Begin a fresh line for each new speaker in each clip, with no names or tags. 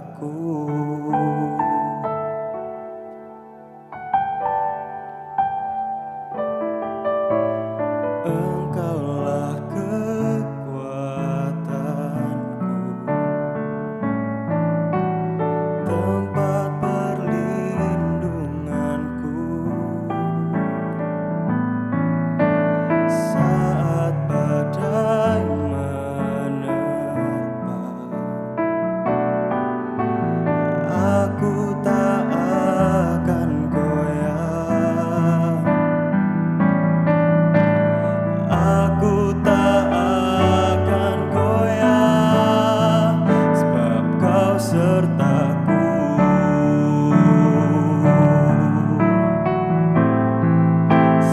cintaku. Engkaulah kekuatanku, tempat perlindunganku saat badai menerpa. Aku tak akan goyah, aku tak akan goyah, sebab Kau sertaku.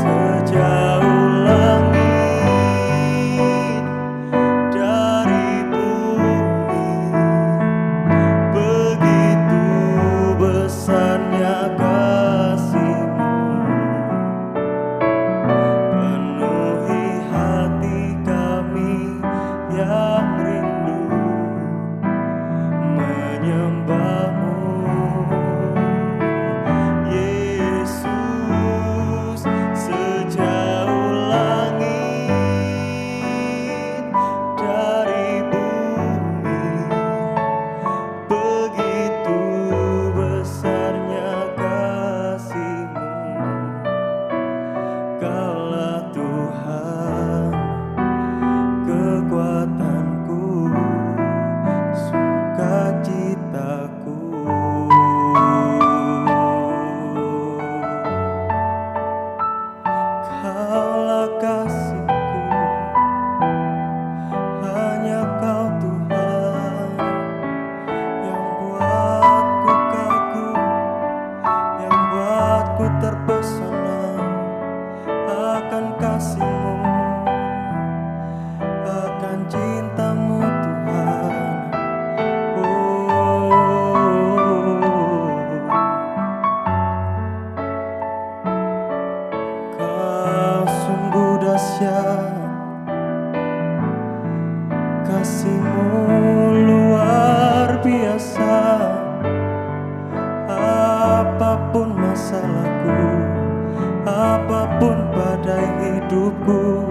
Sejauh langit dari bumi, begitu besarnya kasih-Mu, penuhi hati kami yang rindu menyembah-Mu. Yesus, sejauh langit dari bumi, begitu besarnya kasih-Mu. Kaulah Tuhan, kekuatanku, sukacitaku. Kaulah kasihku, hanya Kau Tuhan yang buatku kagum, yang buatku terpesona akan kasih-Mu, akan cinta-Mu Tuhan. Kau sungguh dahsyat, kasih-Mu luar biasa. Apapun masalahku, apapun badai hidupku,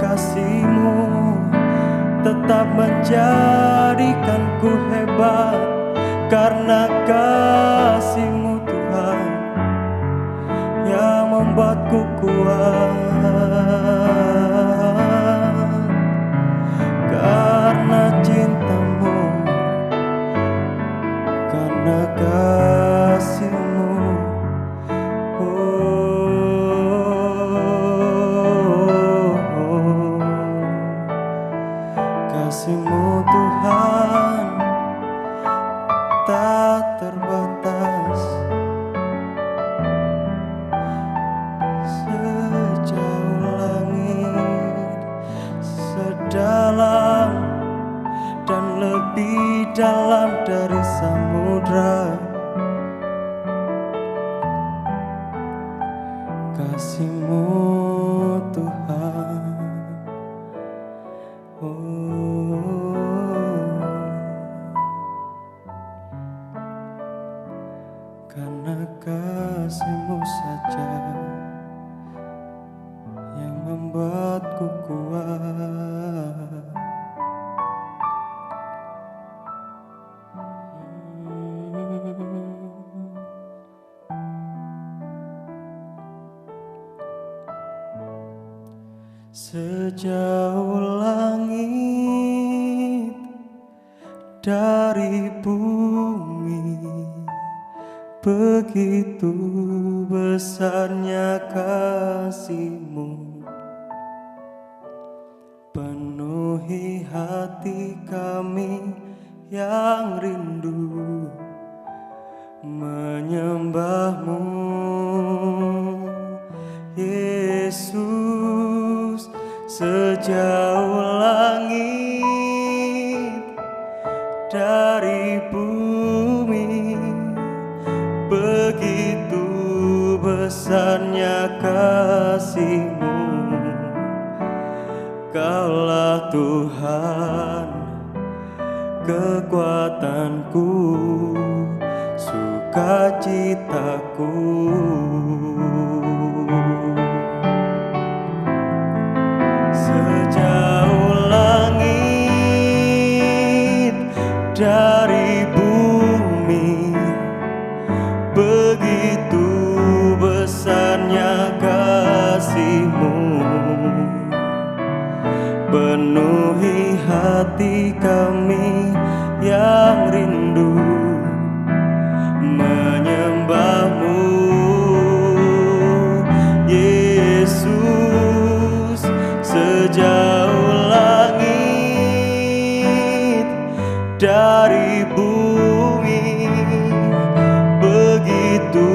kasih-Mu tetap menjadikanku hebat. Karena kasih-Mu Tuhan yang membuatku kuat. Karena cinta-Mu, karena kasih-Mu, kasih-Mu Tuhan tak terbatas. Sejauh langit, sedalam dan lebih dalam dari samudra, kasih-Mu Tuhan. Karena kasih-Mu saja yang membuatku kuat. Sejauh langit dari bumi, begitu besarnya kasih-Mu, penuhi hati kami yang rindu menyembah-Mu. Yesus, sejauh langit dari bumi, begitu besarnya kasih-Mu. Kaulah Tuhan, kekuatanku, sukacitaku. Sejauh langit dari bumi, begitu besarnya kasih-Mu. Penuhi hati kami yang rindu menyembah-Mu, Yesus. Sejauh langit dari bumi, begitu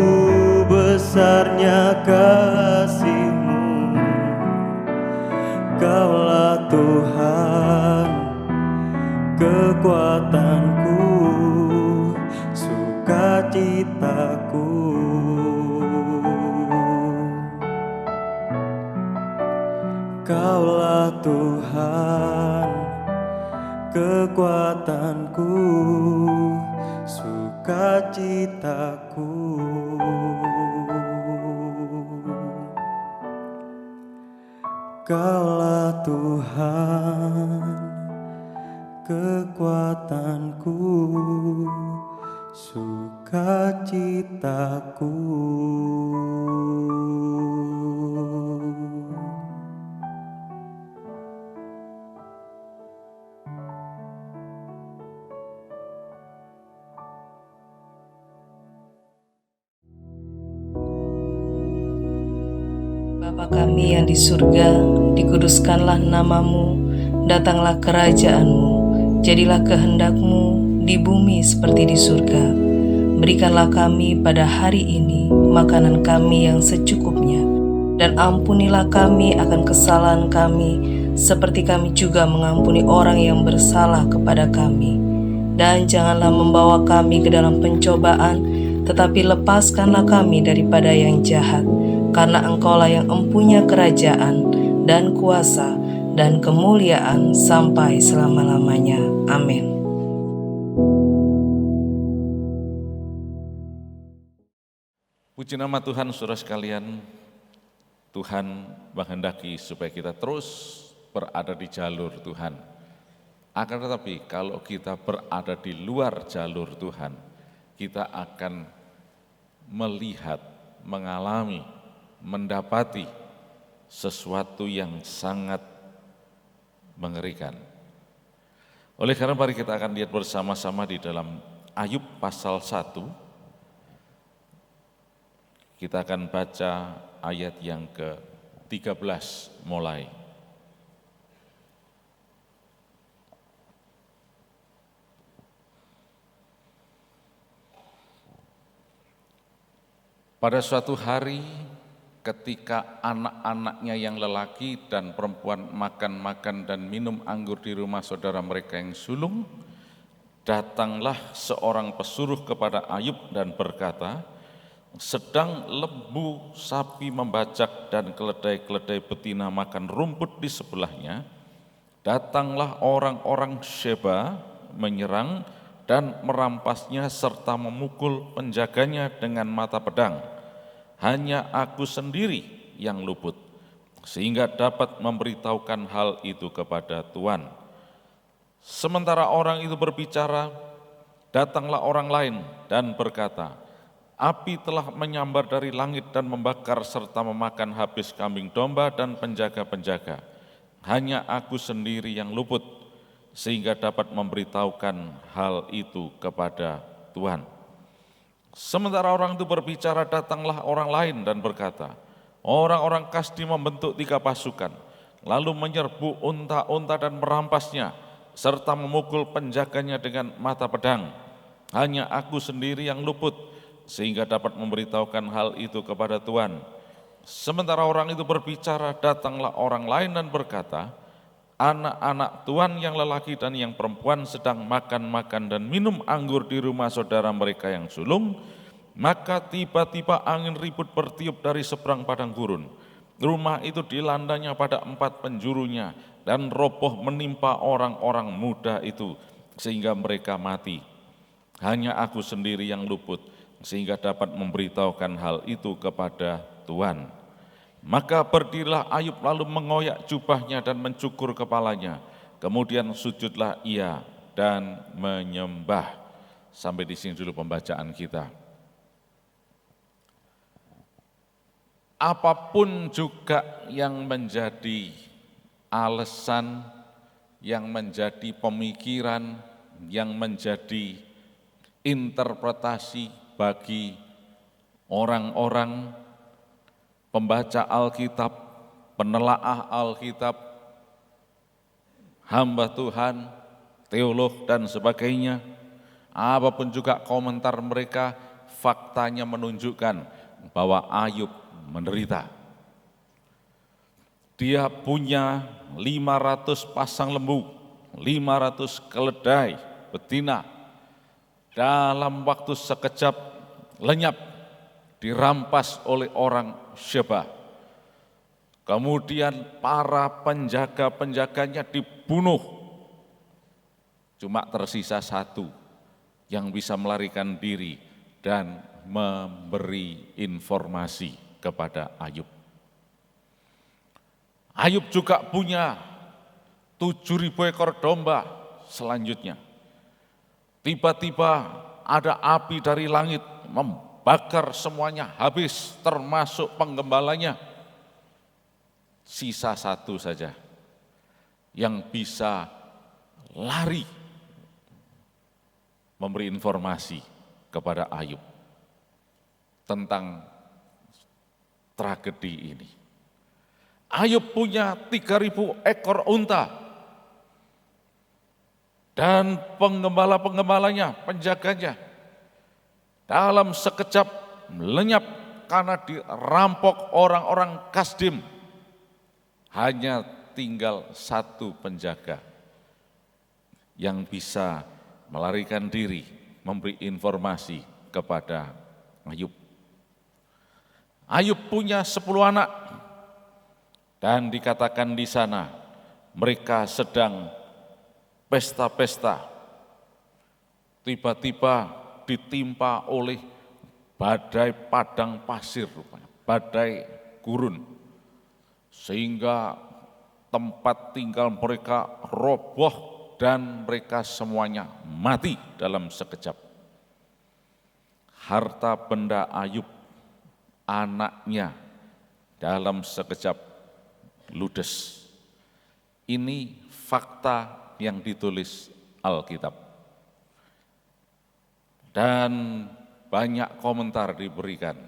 besarnya kasih-Mu. Kaulah Tuhan, kekuatanku, sukacitaku. Kaulah Tuhan, kekuatanku, sukacitaku. Kaulah Tuhan, kekuatanku, sukacitaku.
Bapa kami yang di surga, dikuduskanlah nama-Mu, datanglah kerajaan-Mu, jadilah kehendak-Mu di bumi seperti di surga. Berikanlah kami pada hari ini makanan kami yang secukupnya, dan ampunilah kami akan kesalahan kami, seperti kami juga mengampuni orang yang bersalah kepada kami. Dan janganlah membawa kami ke dalam pencobaan, tetapi lepaskanlah kami daripada yang jahat. Karena Engkaulah yang empunya kerajaan dan kuasa dan kemuliaan sampai selama-lamanya. Amin.
Puji nama Tuhan, saudara sekalian. Tuhan menghendaki supaya kita terus berada di jalur Tuhan. Akan tetapi kalau kita berada di luar jalur Tuhan, kita akan melihat, mengalami, mendapati sesuatu yang sangat mengerikan. Oleh karena mari kita akan lihat bersama-sama di dalam Ayub pasal 1. Kita akan baca ayat yang ke-13 mulai. Pada suatu hari ketika anak-anaknya yang lelaki dan perempuan makan-makan dan minum anggur di rumah saudara mereka yang sulung, datanglah seorang pesuruh kepada Ayub dan berkata, sedang lembu sapi membajak dan keledai-keledai betina makan rumput di sebelahnya, datanglah orang-orang Sheba menyerang dan merampasnya serta memukul penjaganya dengan mata pedang. Hanya aku sendiri yang luput, sehingga dapat memberitahukan hal itu kepada Tuhan. Sementara orang itu berbicara, datanglah orang lain dan berkata, api telah menyambar dari langit dan membakar serta memakan habis kambing domba dan penjaga-penjaga. Hanya aku sendiri yang luput, sehingga dapat memberitahukan hal itu kepada Tuhan. Sementara orang itu berbicara, datanglah orang lain dan berkata, orang-orang Kasdi membentuk 3 pasukan, lalu menyerbu unta-unta dan merampasnya, serta memukul penjaganya dengan mata pedang. Hanya aku sendiri yang luput, sehingga dapat memberitahukan hal itu kepada Tuhan. Sementara orang itu berbicara, datanglah orang lain dan berkata, anak-anak Tuhan yang lelaki dan yang perempuan sedang makan-makan dan minum anggur di rumah saudara mereka yang sulung, maka tiba-tiba angin ribut bertiup dari seberang padang gurun. Rumah itu dilandanya pada 4 penjurunya dan roboh menimpa orang-orang muda itu sehingga mereka mati. Hanya aku sendiri yang luput, sehingga dapat memberitahukan hal itu kepada Tuhan. Maka berdirilah Ayub lalu mengoyak jubahnya dan mencukur kepalanya. Kemudian sujudlah ia dan menyembah. Sampai di sini dulu pembacaan kita. Apapun juga yang menjadi alasan, yang menjadi pemikiran, yang menjadi interpretasi bagi orang-orang pembaca Alkitab, penelaah Alkitab, hamba Tuhan, teolog dan sebagainya, apapun juga komentar mereka, faktanya menunjukkan bahwa Ayub menderita. Dia punya 500 pasang lembu, 500 keledai betina, dalam waktu sekejap lenyap, dirampas oleh orang Sheba. Kemudian para penjaga-penjaganya dibunuh. Cuma tersisa satu yang bisa melarikan diri dan memberi informasi kepada Ayub. Ayub juga punya 7.000 ekor domba selanjutnya. Tiba-tiba ada api dari langit membakar semuanya habis, termasuk penggembalanya. Sisa satu saja yang bisa lari memberi informasi kepada Ayub tentang tragedi ini. Ayub punya 3.000 ekor unta dan penggembala-penggembalanya, penjaganya dalam sekejap lenyap karena dirampok orang-orang Kasdim. Hanya tinggal satu penjaga yang bisa melarikan diri, memberi informasi kepada Ayub. Ayub punya 10 anak dan dikatakan di sana mereka sedang pesta-pesta. Tiba-tiba ditimpa oleh badai padang pasir, badai gurun, sehingga tempat tinggal mereka roboh dan mereka semuanya mati dalam sekejap. Harta benda Ayub, anaknya dalam sekejap ludes. Ini fakta yang ditulis Alkitab. Dan banyak komentar diberikan.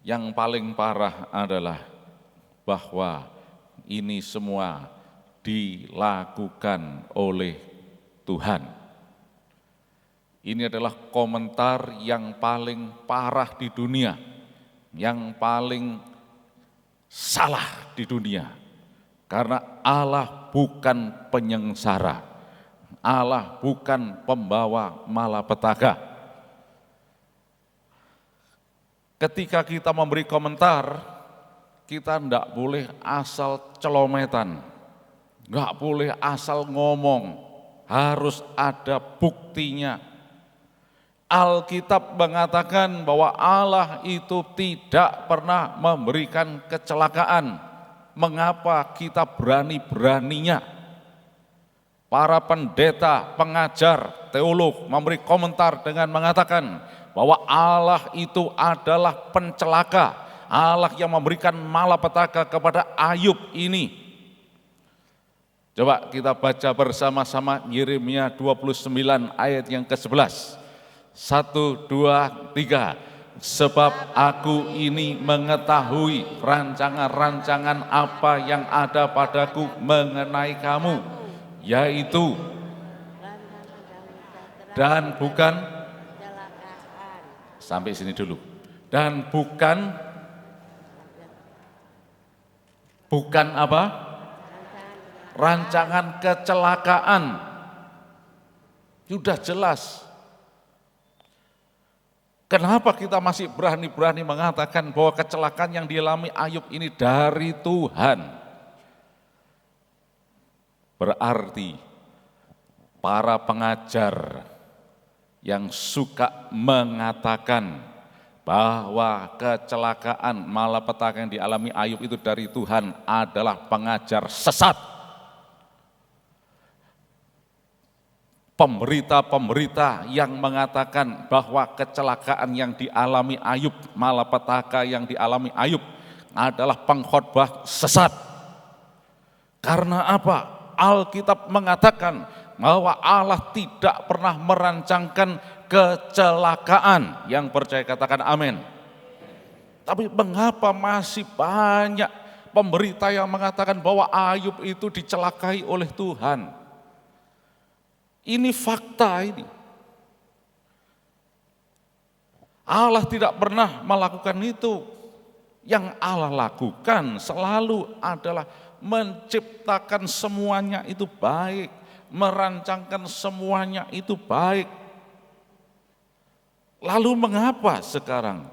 Yang paling parah adalah bahwa ini semua dilakukan oleh Tuhan. Ini adalah komentar yang paling parah di dunia, yang paling salah di dunia. Karena Allah bukan penyengsara, Allah bukan pembawa malapetaka. Ketika kita memberi komentar, kita tidak boleh asal celometan, nggak boleh asal ngomong, harus ada buktinya. Alkitab mengatakan bahwa Allah itu tidak pernah memberikan kecelakaan. Mengapa kita berani-beraninya? Para pendeta, pengajar, teolog memberi komentar dengan mengatakan bahwa Allah itu adalah pencelaka, Allah yang memberikan malapetaka kepada Ayub ini. Coba kita baca bersama-sama Yeremia 29 ayat yang ke-11. 1, 2, 3. Sebab aku ini mengetahui rancangan-rancangan apa yang ada padaku mengenai kamu, yaitu dan bukan, sampai sini dulu, dan bukan apa? Rancangan kecelakaan. Sudah jelas. Kenapa kita masih berani-berani mengatakan bahwa kecelakaan yang dialami Ayub ini dari Tuhan? Berarti para pengajar yang suka mengatakan bahwa kecelakaan malapetaka yang dialami Ayub itu dari Tuhan adalah pengajar sesat. Pemberita-pemberita yang mengatakan bahwa kecelakaan yang dialami Ayub, malapetaka yang dialami Ayub adalah pengkhotbah sesat. Karena apa? Alkitab mengatakan bahwa Allah tidak pernah merancangkan kecelakaan. Yang percaya katakan amin. Tapi mengapa masih banyak pemberita yang mengatakan bahwa Ayub itu dicelakai oleh Tuhan? Ini fakta ini. Allah tidak pernah melakukan itu. Yang Allah lakukan selalu adalah menciptakan semuanya itu baik, merancangkan semuanya itu baik. Lalu mengapa sekarang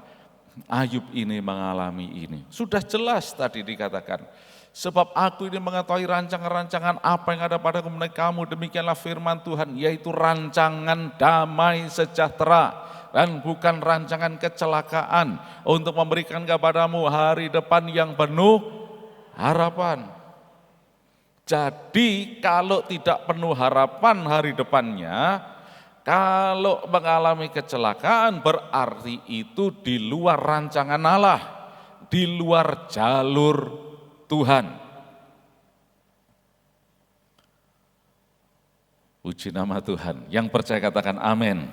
Ayub ini mengalami ini? Sudah jelas tadi dikatakan, sebab aku ini mengetahui rancangan-rancangan apa yang ada padaku mengenai kamu, demikianlah firman Tuhan, yaitu rancangan damai sejahtera dan bukan rancangan kecelakaan, untuk memberikan kepadamu hari depan yang penuh harapan. Jadi kalau tidak penuh harapan hari depannya, kalau mengalami kecelakaan berarti itu di luar rancangan Allah, di luar jalur Tuhan. Puji nama Tuhan. Yang percaya katakan amin.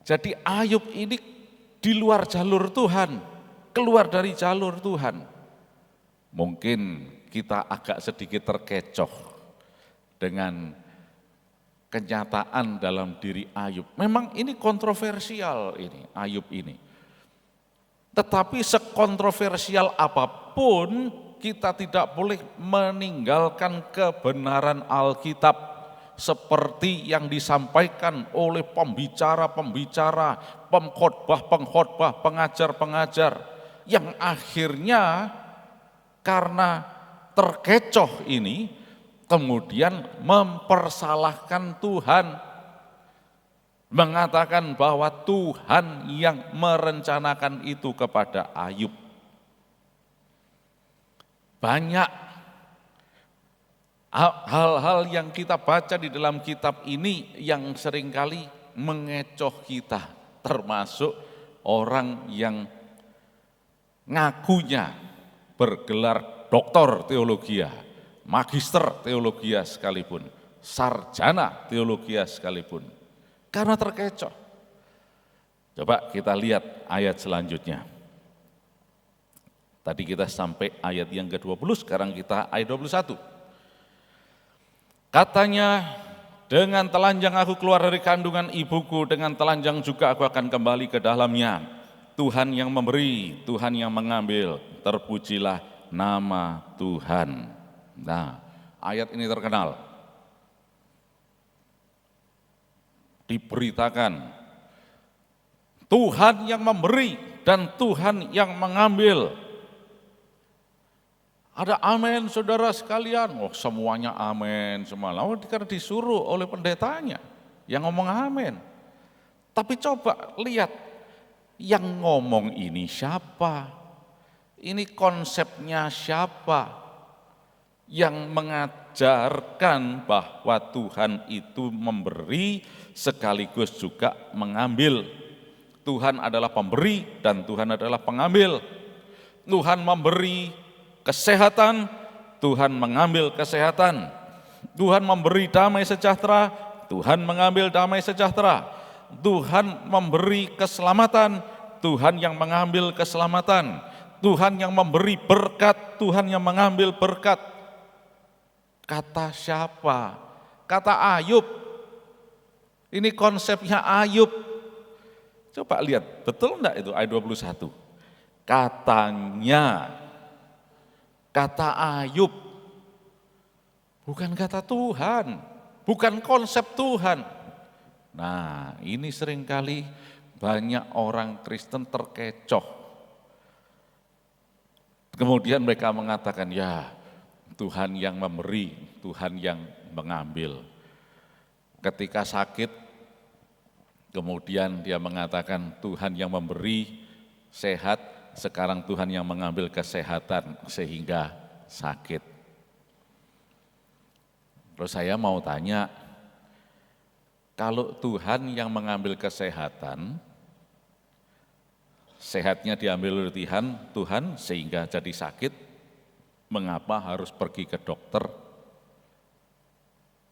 Jadi Ayub ini di luar jalur Tuhan, keluar dari jalur Tuhan. Mungkin kita agak sedikit terkecoh dengan kenyataan dalam diri Ayub. Memang ini kontroversial ini, Ayub ini. Tetapi sekontroversial apapun, kita tidak boleh meninggalkan kebenaran Alkitab seperti yang disampaikan oleh pembicara-pembicara, pengkhotbah-pengkhotbah, pengajar-pengajar, yang akhirnya karena terkecoh ini, kemudian mempersalahkan Tuhan, mengatakan bahwa Tuhan yang merencanakan itu kepada Ayub. Banyak hal-hal yang kita baca di dalam kitab ini yang seringkali mengecoh kita, termasuk orang yang ngakunya bergelar doktor teologia, magister teologia sekalipun, sarjana teologia sekalipun, karena terkecoh. Coba kita lihat ayat selanjutnya. Tadi kita sampai ayat yang ke-20, sekarang kita ayat 21. Katanya, dengan telanjang aku keluar dari kandungan ibuku, dengan telanjang juga aku akan kembali ke dalamnya. Tuhan yang memberi, Tuhan yang mengambil, terpujilah nama Tuhan. Nah, ayat ini terkenal. Diberitakan, Tuhan yang memberi dan Tuhan yang mengambil. Ada amin saudara sekalian, oh semuanya amin semua. Lalu karena disuruh oleh pendetanya yang ngomong amin. Tapi coba lihat, yang ngomong ini siapa? Ini konsepnya siapa? Yang mengajarkan bahwa Tuhan itu memberi sekaligus juga mengambil. Tuhan adalah pemberi dan Tuhan adalah pengambil. Tuhan memberi kesehatan, Tuhan mengambil kesehatan. Tuhan memberi damai sejahtera, Tuhan mengambil damai sejahtera. Tuhan memberi keselamatan, Tuhan yang mengambil keselamatan. Tuhan yang memberi berkat, Tuhan yang mengambil berkat. Kata siapa? Kata Ayub. Ini konsepnya Ayub. Coba lihat, betul enggak itu ayat 21? Katanya, kata Ayub, bukan kata Tuhan, bukan konsep Tuhan. Nah, ini seringkali banyak orang Kristen terkecoh. Kemudian mereka mengatakan, ya Tuhan yang memberi, Tuhan yang mengambil. Ketika sakit, Kemudian dia mengatakan Tuhan yang memberi sehat, sekarang Tuhan yang mengambil kesehatan sehingga sakit. Terus saya mau tanya, kalau Tuhan yang mengambil kesehatan, sehatnya diambil oleh Tuhan sehingga jadi sakit, mengapa harus pergi ke dokter?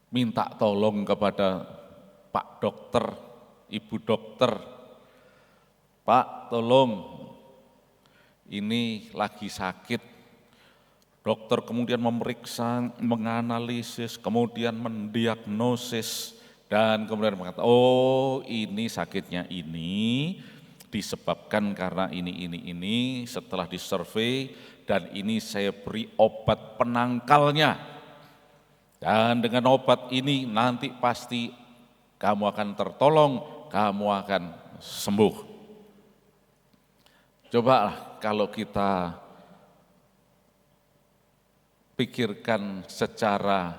Minta tolong kepada Pak dokter, Ibu dokter, Pak tolong ini lagi sakit. Dokter kemudian memeriksa, menganalisis, kemudian mendiagnosis, dan kemudian mengatakan, oh ini sakitnya ini disebabkan karena ini, setelah disurvei, dan ini saya beri obat penangkalnya. Dan dengan obat ini nanti pasti kamu akan tertolong, kamu akan sembuh. Cobalah kalau kita pikirkan secara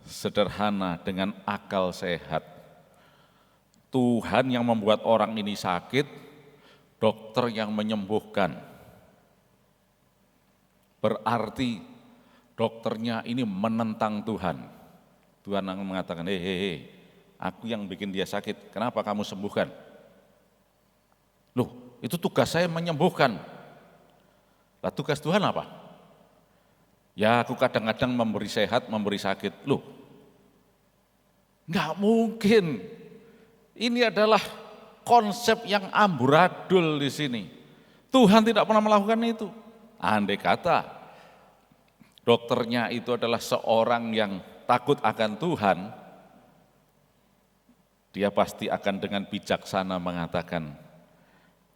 sederhana dengan akal sehat. Tuhan yang membuat orang ini sakit, dokter yang menyembuhkan. Berarti dokternya ini menentang Tuhan. Tuhan akan mengatakan, hei, aku yang bikin dia sakit, kenapa kamu sembuhkan? Loh, itu tugas saya menyembuhkan. Lah tugas Tuhan apa? Ya aku kadang-kadang memberi sehat, memberi sakit. Loh, enggak mungkin. Ini adalah konsep yang amburadul di sini. Tuhan tidak pernah melakukan itu. Andai kata dokternya itu adalah seorang yang takut akan Tuhan, dia pasti akan dengan bijaksana mengatakan,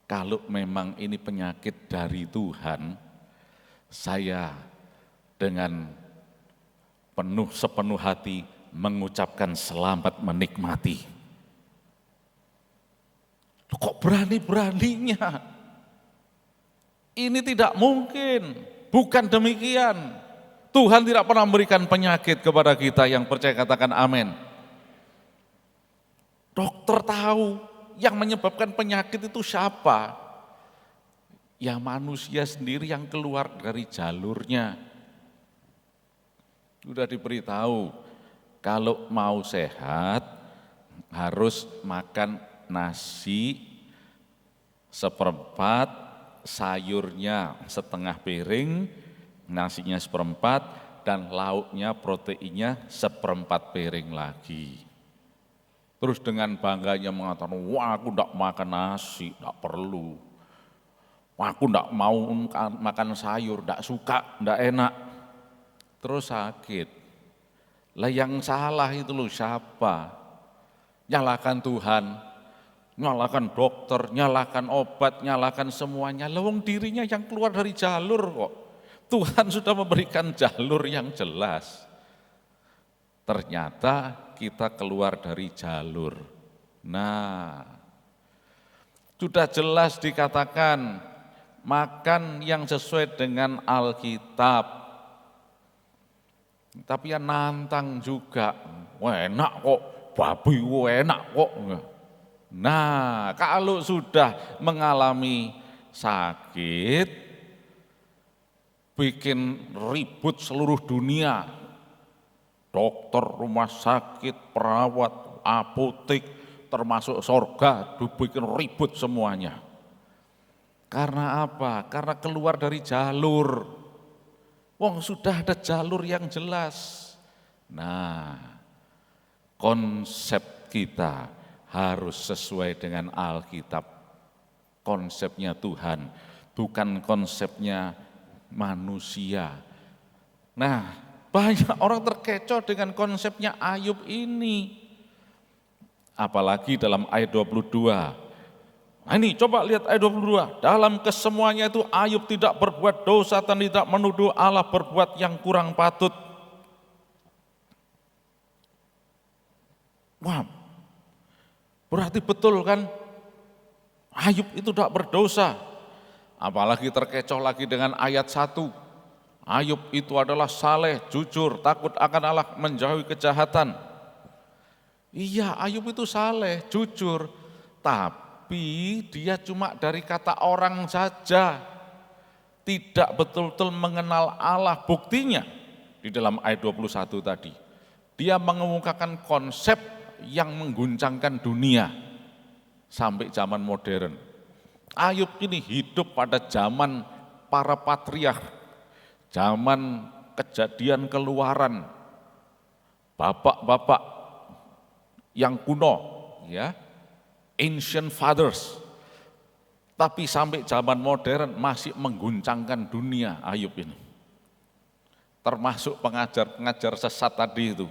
kalau memang ini penyakit dari Tuhan, saya dengan sepenuh hati mengucapkan selamat menikmati. Kok berani-beraninya? Ini tidak mungkin, bukan demikian. Tuhan tidak pernah memberikan penyakit kepada kita, yang percaya katakan amin. Dokter tahu yang menyebabkan penyakit itu siapa? Ya manusia sendiri yang keluar dari jalurnya. Sudah diberitahu, kalau mau sehat harus makan nasi seperempat, sayurnya setengah piring, nasinya seperempat, dan lauknya proteinnya seperempat piring lagi. Terus dengan bangganya mengatakan, wah aku enggak makan nasi, enggak perlu. Aku enggak mau makan sayur, enggak suka, enggak enak. Terus sakit. Lah yang salah itu loh siapa? Nyalakan Tuhan, nyalakan dokter, nyalakan obat, nyalakan semuanya. Lewong dirinya yang keluar dari jalur kok. Tuhan sudah memberikan jalur yang jelas. Ternyata kita keluar dari jalur. Nah, sudah jelas dikatakan, makan yang sesuai dengan Alkitab. Tapi ya nantang juga, wah enak kok, babi enak kok. Nah, kalau sudah mengalami sakit, bikin ribut seluruh dunia, dokter, rumah sakit, perawat, apotek, termasuk sorga, dibikin ribut semuanya. Karena apa? Karena keluar dari jalur. Wong sudah ada jalur yang jelas. Nah, konsep kita harus sesuai dengan Alkitab. Konsepnya Tuhan, bukan konsepnya manusia. Nah, banyak orang terkecoh dengan konsepnya Ayub ini. Apalagi dalam ayat 22. Nah ini coba lihat ayat 22. Dalam kesemuanya itu Ayub tidak berbuat dosa dan tidak menuduh Allah berbuat yang kurang patut. Wah, berarti betul kan? Ayub itu tidak berdosa. Apalagi terkecoh lagi dengan ayat 1. Ayub itu adalah saleh, jujur, takut akan Allah, menjauhi kejahatan. Iya, Ayub itu saleh, jujur, tapi dia cuma dari kata orang saja, tidak betul-betul mengenal Allah. Buktinya di dalam ayat 21 tadi, dia mengemukakan konsep yang mengguncangkan dunia sampai zaman modern. Ayub ini hidup pada zaman para patriark, zaman kejadian keluaran, bapak-bapak yang kuno, ya, ancient fathers. Tapi sampai zaman modern masih mengguncangkan dunia Ayub ini. Termasuk pengajar-pengajar sesat tadi itu,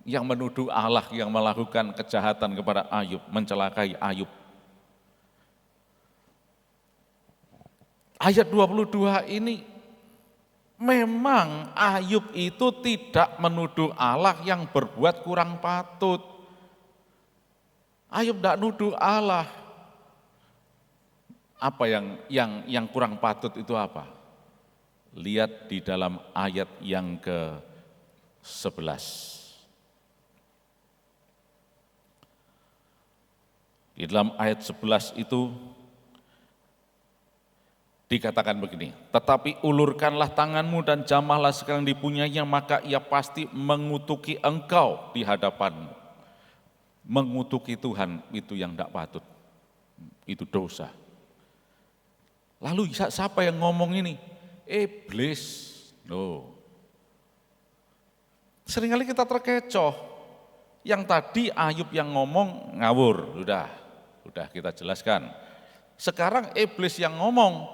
yang menuduh Allah yang melakukan kejahatan kepada Ayub, mencelakai Ayub. Ayat 22 ini memang Ayub itu tidak menuduh Allah yang berbuat kurang patut. Ayub tidak nuduh Allah. Apa yang kurang patut itu apa? Lihat di dalam ayat yang ke-11. Di dalam ayat 11 itu dikatakan begini, tetapi ulurkanlah tanganmu dan jamahlah segala yang dipunyainya, maka ia pasti mengutuki engkau di hadapanmu. Mengutuki Tuhan itu yang tidak patut, itu dosa. Lalu siapa yang ngomong ini? Iblis. Loh. Seringkali kita terkecoh. Yang tadi Ayub yang ngomong ngawur, udah kita jelaskan. Sekarang iblis yang ngomong,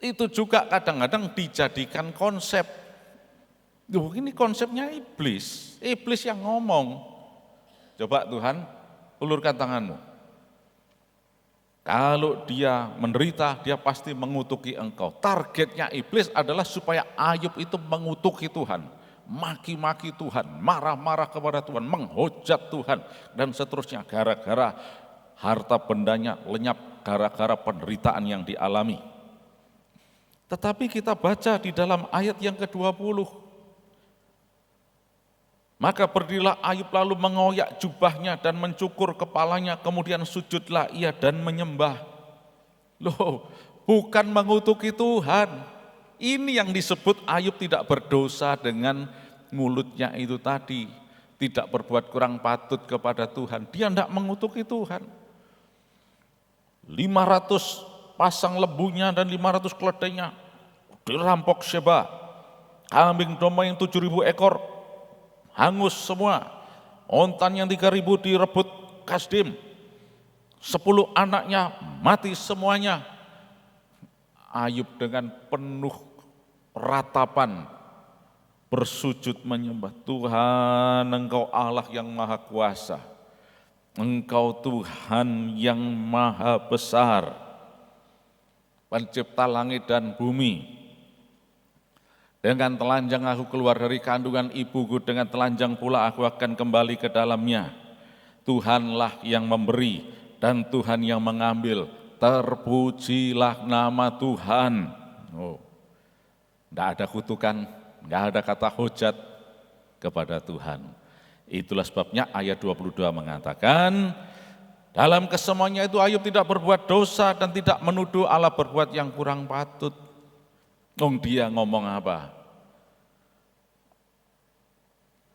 itu juga kadang-kadang dijadikan konsep. Loh, ini konsepnya iblis yang ngomong. Coba Tuhan, ulurkan tanganmu. Kalau dia menderita, dia pasti mengutuki engkau. Targetnya iblis adalah supaya Ayub itu mengutuki Tuhan, maki-maki Tuhan, marah-marah kepada Tuhan, menghujat Tuhan, dan seterusnya. Gara-gara harta bendanya lenyap, gara-gara penderitaan yang dialami. Tetapi kita baca di dalam ayat yang ke-20. Maka berdirilah Ayub lalu mengoyak jubahnya dan mencukur kepalanya, kemudian sujudlah ia dan menyembah. Loh, bukan mengutuki Tuhan. Ini yang disebut Ayub tidak berdosa dengan mulutnya itu tadi. Tidak berbuat kurang patut kepada Tuhan. Dia tidak mengutuki Tuhan. 500 pasang lebunya dan 500 keledainya dirampok Sheba. Kambing domba yang 7.000 ekor hangus semua. Ontan yang 3.000 direbut Kasdim. 10 anaknya mati semuanya. Ayub dengan penuh ratapan bersujud menyembah. Tuhan, Engkau Allah yang maha kuasa. Engkau Tuhan yang maha besar, pencipta langit dan bumi. Dengan telanjang aku keluar dari kandungan ibuku, dengan telanjang pula aku akan kembali ke dalamnya. Tuhanlah yang memberi dan Tuhan yang mengambil. Terpujilah nama Tuhan. Oh, tidak ada kutukan, tidak ada kata hujat kepada Tuhan. Itulah sebabnya ayat 22 mengatakan, dalam kesemuanya itu Ayub tidak berbuat dosa dan tidak menuduh Allah berbuat yang kurang patut. Dia ngomong apa?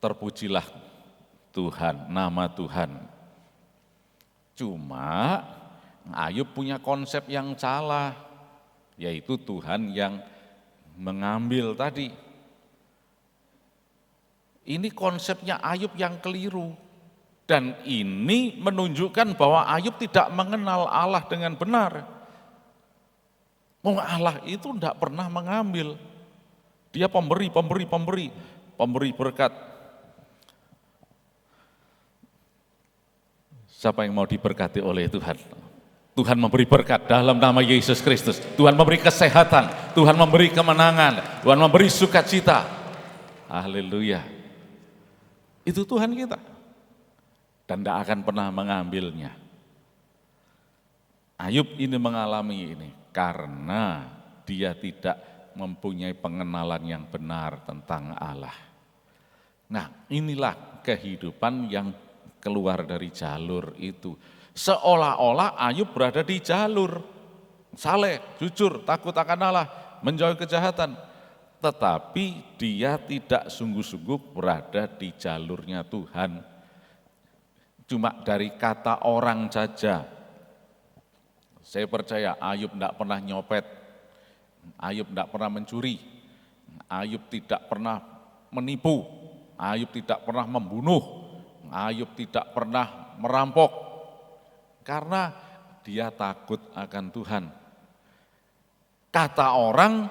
Terpujilah Tuhan, nama Tuhan. Cuma Ayub punya konsep yang salah, yaitu Tuhan yang mengambil tadi. Ini konsepnya Ayub yang keliru. Dan ini menunjukkan bahwa Ayub tidak mengenal Allah dengan benar. Allah itu tidak pernah mengambil. Dia pemberi berkat. Siapa yang mau diberkati oleh Tuhan? Tuhan memberi berkat dalam nama Yesus Kristus. Tuhan memberi kesehatan, Tuhan memberi kemenangan, Tuhan memberi sukacita. Haleluya. Itu Tuhan kita. Dan tidak akan pernah mengambilnya. Ayub ini mengalami ini karena dia tidak mempunyai pengenalan yang benar tentang Allah. Nah, inilah kehidupan yang keluar dari jalur itu. Seolah-olah Ayub berada di jalur, saleh, jujur, takut akan Allah, menjauhi kejahatan. Tetapi dia tidak sungguh-sungguh berada di jalurnya Tuhan. Cuma dari kata orang saja. Saya percaya Ayub tidak pernah nyopet, Ayub tidak pernah mencuri, Ayub tidak pernah menipu, Ayub tidak pernah membunuh, Ayub tidak pernah merampok. Karena dia takut akan Tuhan. Kata orang,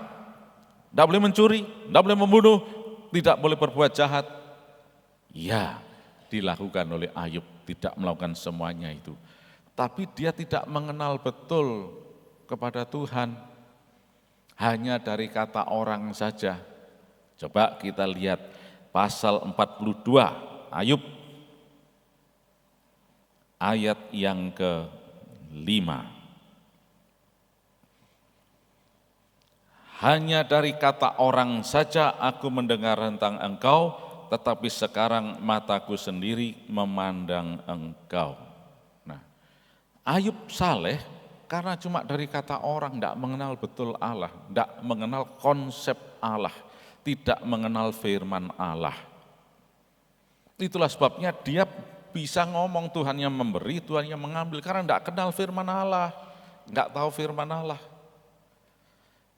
tidak boleh mencuri, tidak boleh membunuh, tidak boleh berbuat jahat. Ya, dilakukan oleh Ayub, tidak melakukan semuanya itu. Tapi dia tidak mengenal betul kepada Tuhan. Hanya dari kata orang saja. Coba kita lihat pasal 42 Ayub. Ayat yang ke-5. Hanya dari kata orang saja aku mendengar tentang engkau, tetapi sekarang mataku sendiri memandang engkau. Nah, Ayub saleh karena cuma dari kata orang, tidak mengenal betul Allah, tidak mengenal konsep Allah, tidak mengenal firman Allah. Itulah sebabnya dia bisa ngomong Tuhan yang memberi, Tuhan yang mengambil, karena tidak kenal firman Allah, tidak tahu firman Allah.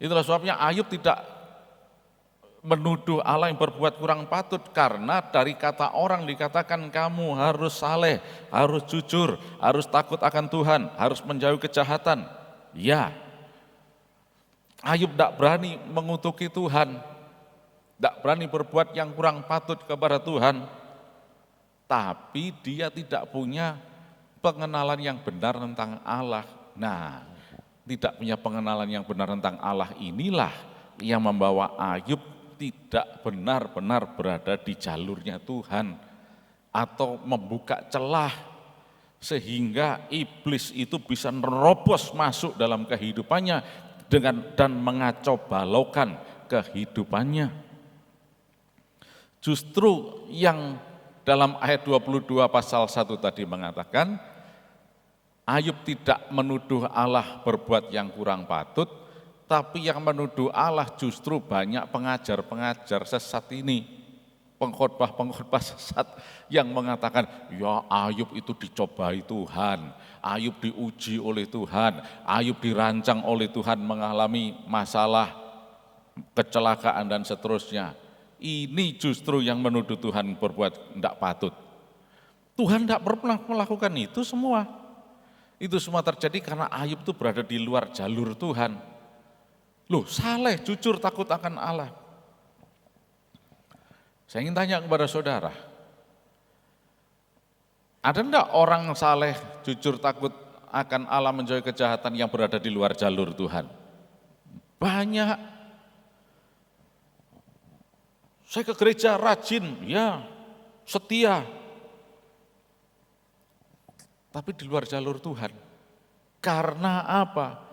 Itulah sebabnya Ayub tidak menuduh Allah yang berbuat kurang patut, karena dari kata orang dikatakan kamu harus saleh, harus jujur, harus takut akan Tuhan, harus menjauhi kejahatan. Ya, Ayub tidak berani mengutuki Tuhan, tidak berani berbuat yang kurang patut kepada Tuhan, tapi dia tidak punya pengenalan yang benar tentang Allah. Nah, tidak punya pengenalan yang benar tentang Allah inilah yang membawa Ayub tidak benar-benar berada di jalurnya Tuhan atau membuka celah sehingga iblis itu bisa nerobos masuk dalam kehidupannya dan mengacau balaukan kehidupannya. Justru yang dalam ayat 22 pasal 1 tadi mengatakan Ayub tidak menuduh Allah berbuat yang kurang patut, tapi yang menuduh Allah justru banyak pengajar-pengajar sesat ini, pengkhotbah-pengkhotbah sesat yang mengatakan, ya Ayub itu dicobai Tuhan, Ayub diuji oleh Tuhan, Ayub dirancang oleh Tuhan mengalami masalah, kecelakaan dan seterusnya. Ini justru yang menuduh Tuhan berbuat tidak patut. Tuhan tidak pernah melakukan itu semua. Itu semua terjadi karena Ayub itu berada di luar jalur Tuhan. Loh, saleh, jujur, takut akan Allah. Saya ingin tanya kepada saudara, ada enggak orang saleh, jujur, takut akan Allah, menjauhi kejahatan yang berada di luar jalur Tuhan? Banyak. Saya ke gereja rajin, ya, setia. Tapi di luar jalur Tuhan. Karena apa?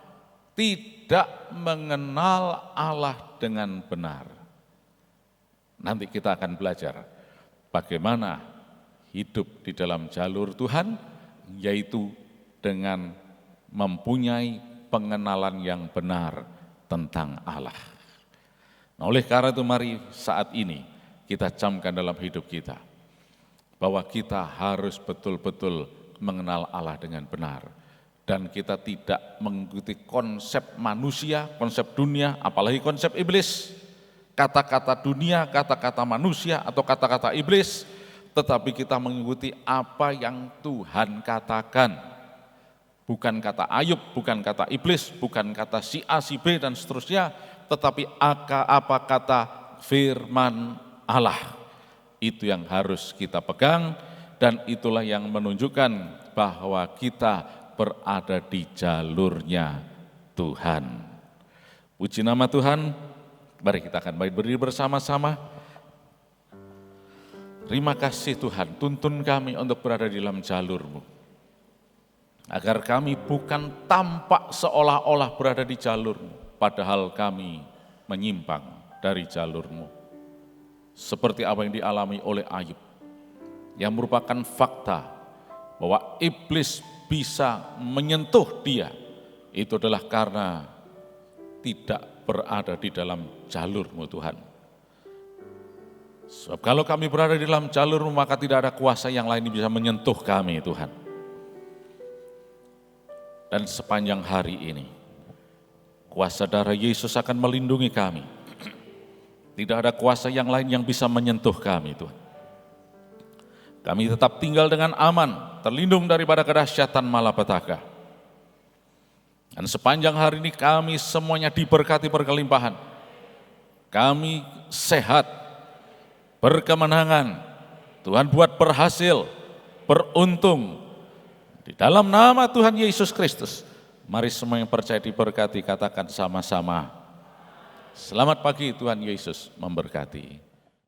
Tidak mengenal Allah dengan benar. Nanti kita akan belajar bagaimana hidup di dalam jalur Tuhan, yaitu dengan mempunyai pengenalan yang benar tentang Allah. Nah, oleh karena itu mari saat ini kita camkan dalam hidup kita bahwa kita harus betul-betul mengenal Allah dengan benar. Dan kita tidak mengikuti konsep manusia, konsep dunia, apalagi konsep iblis. Kata-kata dunia, kata-kata manusia atau kata-kata iblis, tetapi kita mengikuti apa yang Tuhan katakan. Bukan kata Ayub, bukan kata iblis, bukan kata si A, si B dan seterusnya, tetapi apa kata firman Allah. Itu yang harus kita pegang. Dan itulah yang menunjukkan bahwa kita berada di jalurnya Tuhan. Puji nama Tuhan, mari kita akan berdiri bersama-sama. Terima kasih Tuhan, tuntun kami untuk berada di dalam jalur-Mu. Agar kami bukan tampak seolah-olah berada di jalur-Mu, padahal kami menyimpang dari jalur-Mu. Seperti apa yang dialami oleh Ayub. yang merupakan fakta bahwa iblis bisa menyentuh dia, itu adalah karena tidak berada di dalam jalur-Mu Tuhan. Sebab kalau kami berada di dalam jalur-Mu, maka tidak ada kuasa yang lain yang bisa menyentuh kami Tuhan. Dan sepanjang hari ini, kuasa darah Yesus akan melindungi kami. Tidak ada kuasa yang lain yang bisa menyentuh kami Tuhan. Kami tetap tinggal dengan aman, terlindung daripada kedahsyatan malapetaka. Dan sepanjang hari ini kami semuanya diberkati berkelimpahan. Kami sehat, berkemenangan. Tuhan buat berhasil, beruntung. Di dalam nama Tuhan Yesus Kristus, mari semua yang percaya diberkati, katakan sama-sama. Selamat pagi, Tuhan Yesus memberkati.